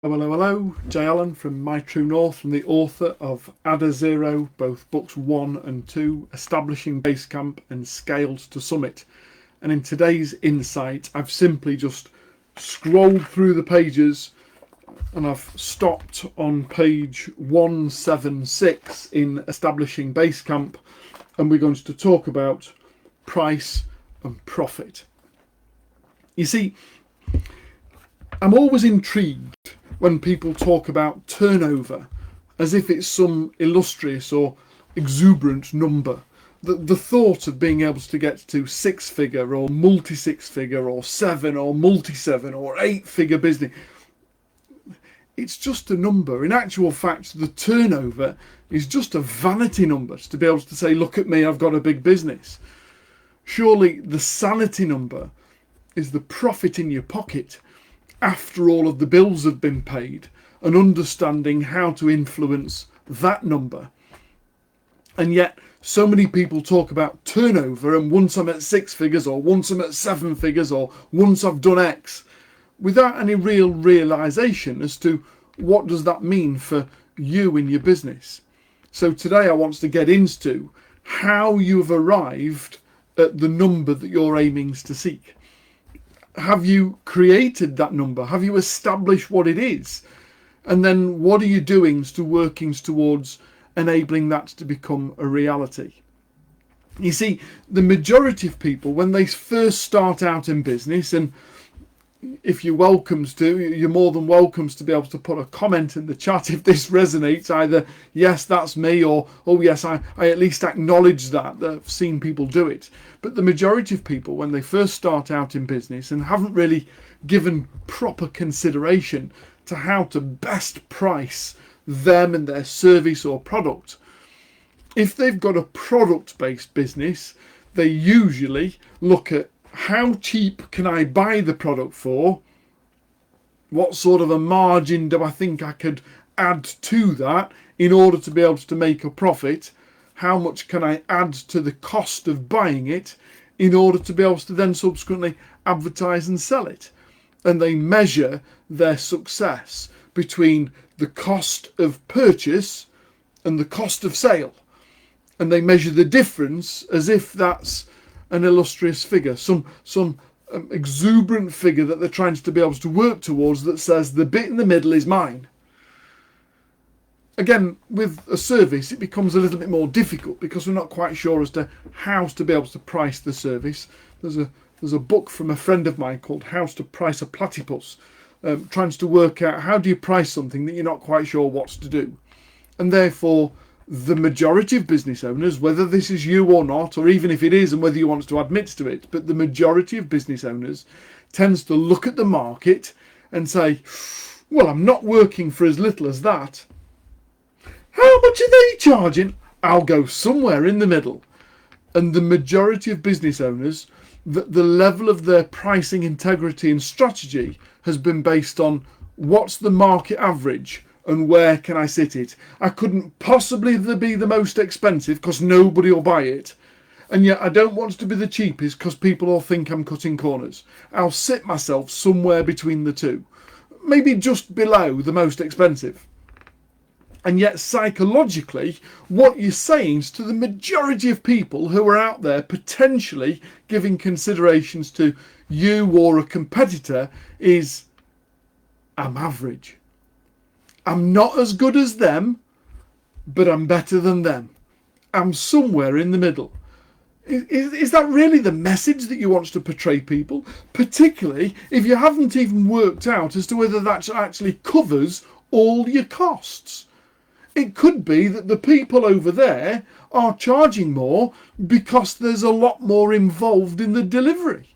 Hello, Jay Allen from My TrueNORTH and the author of ADDAZERO, both books 1 and 2, Establishing Basecamp and Scaled to Summit. And in today's insight, I've simply just scrolled through the pages and I've stopped on page 176 in Establishing Basecamp, and we're going to talk about price and profit. You see, I'm always intrigued when people talk about turnover as if it's some illustrious or exuberant number. The thought of being able to get to six-figure or multi-six-figure or seven or multi-seven or eight-figure business, it's just a number. In actual fact, the turnover is just a vanity number to be able to say, look at me, I've got a big business. Surely the sanity number is the profit in your pocket after all of the bills have been paid, and understanding how to influence that number. And yet so many people talk about turnover and once I'm at six figures or once I'm at seven figures or once I've done X, without any real realization as to what does that mean for you in your business. So today I want to get into how you've arrived at the number that you're aiming to seek. Have you created that number? Have you established what it is? And then what are you doing to working towards enabling that to become a reality? You see, the majority of people, when they first start out in business, and if you're more than welcome to be able to put a comment in the chat if this resonates, either yes, that's me, or oh yes, I at least acknowledge that I've seen people do it. But the majority of people, when they first start out in business and haven't really given proper consideration to how to best price them and their service or product, if they've got a product-based business, they usually look at how cheap can I buy the product for? What sort of a margin do I think I could add to that in order to be able to make a profit? How much can I add to the cost of buying it in order to be able to then subsequently advertise and sell it? And they measure their success between the cost of purchase and the cost of sale. And they measure the difference as if that's an illustrious figure, some exuberant figure that they're trying to be able to work towards that says the bit in the middle is mine. Again, with a service, it becomes a little bit more difficult because we're not quite sure as to how to be able to price the service. There's a book from a friend of mine called How to Price a Platypus, trying to work out how do you price something that you're not quite sure what to do. And therefore, the majority of business owners, whether this is you or not, or even if it is and whether you want to admit to it, but the majority of business owners tends to look at the market and say, well, I'm not working for as little as that. How much are they charging? I'll go somewhere in the middle. And the majority of business owners, the level of their pricing integrity and strategy has been based on what's the market average and where can I sit it. I couldn't possibly be the most expensive because nobody will buy it. And yet I don't want to be the cheapest because people will think I'm cutting corners. I'll sit myself somewhere between the two, maybe just below the most expensive. And yet psychologically, what you're saying to the majority of people who are out there potentially giving considerations to you or a competitor is, I'm average. I'm not as good as them, but I'm better than them. I'm somewhere in the middle. Is that really the message that you want to portray people? Particularly if you haven't even worked out as to whether that actually covers all your costs. It could be that the people over there are charging more because there's a lot more involved in the delivery.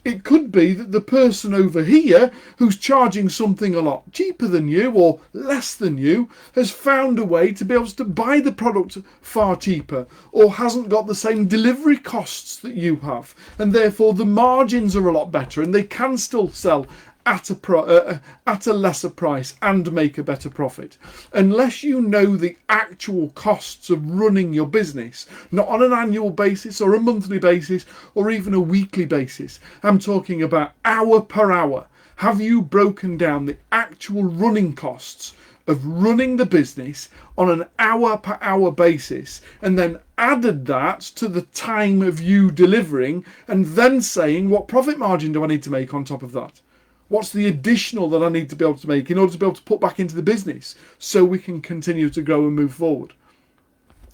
It could be that the person over here who's charging something a lot cheaper than you or less than you has found a way to be able to buy the product far cheaper or hasn't got the same delivery costs that you have, and therefore the margins are a lot better and they can still sell at a lesser price and make a better profit. Unless you know the actual costs of running your business, not on an annual basis or a monthly basis or even a weekly basis. I'm talking about hour per hour. Have you broken down the actual running costs of running the business on an hour per hour basis and then added that to the time of you delivering and then saying, what profit margin do I need to make on top of that? What's the additional that I need to be able to make in order to be able to put back into the business so we can continue to grow and move forward?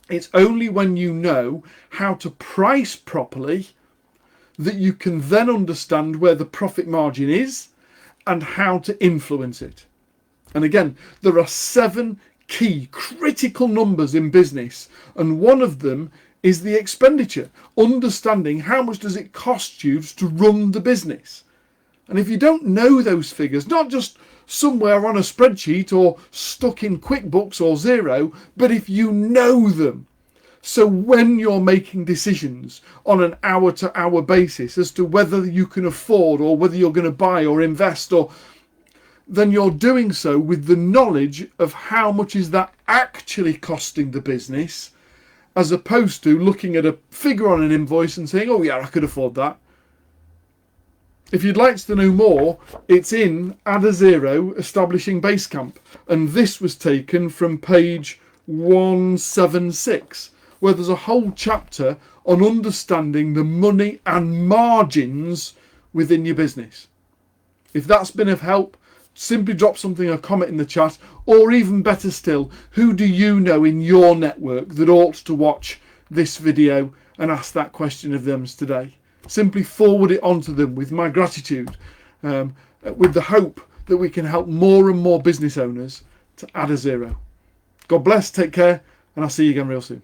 It's only when you know how to price properly that you can then understand where the profit margin is and how to influence it. And again, there are 7 key critical numbers in business, and one of them is the expenditure. Understanding how much does it cost you to run the business. And if you don't know those figures, not just somewhere on a spreadsheet or stuck in QuickBooks or Xero, but if you know them, so when you're making decisions on an hour-to-hour basis as to whether you can afford or whether you're going to buy or invest, or then you're doing so with the knowledge of how much is that actually costing the business, as opposed to looking at a figure on an invoice and saying, oh yeah, I could afford that. If you'd like to know more, it's in ADDAZERO Establishing Basecamp, and this was taken from page 176, where there's a whole chapter on understanding the money and margins within your business. If that's been of help, simply drop something, a comment in the chat, or even better still, who do you know in your network that ought to watch this video, and ask that question of them today. Simply forward it on to them with my gratitude, with the hope that we can help more and more business owners to add a zero. God bless, take care, and I'll see you again real soon.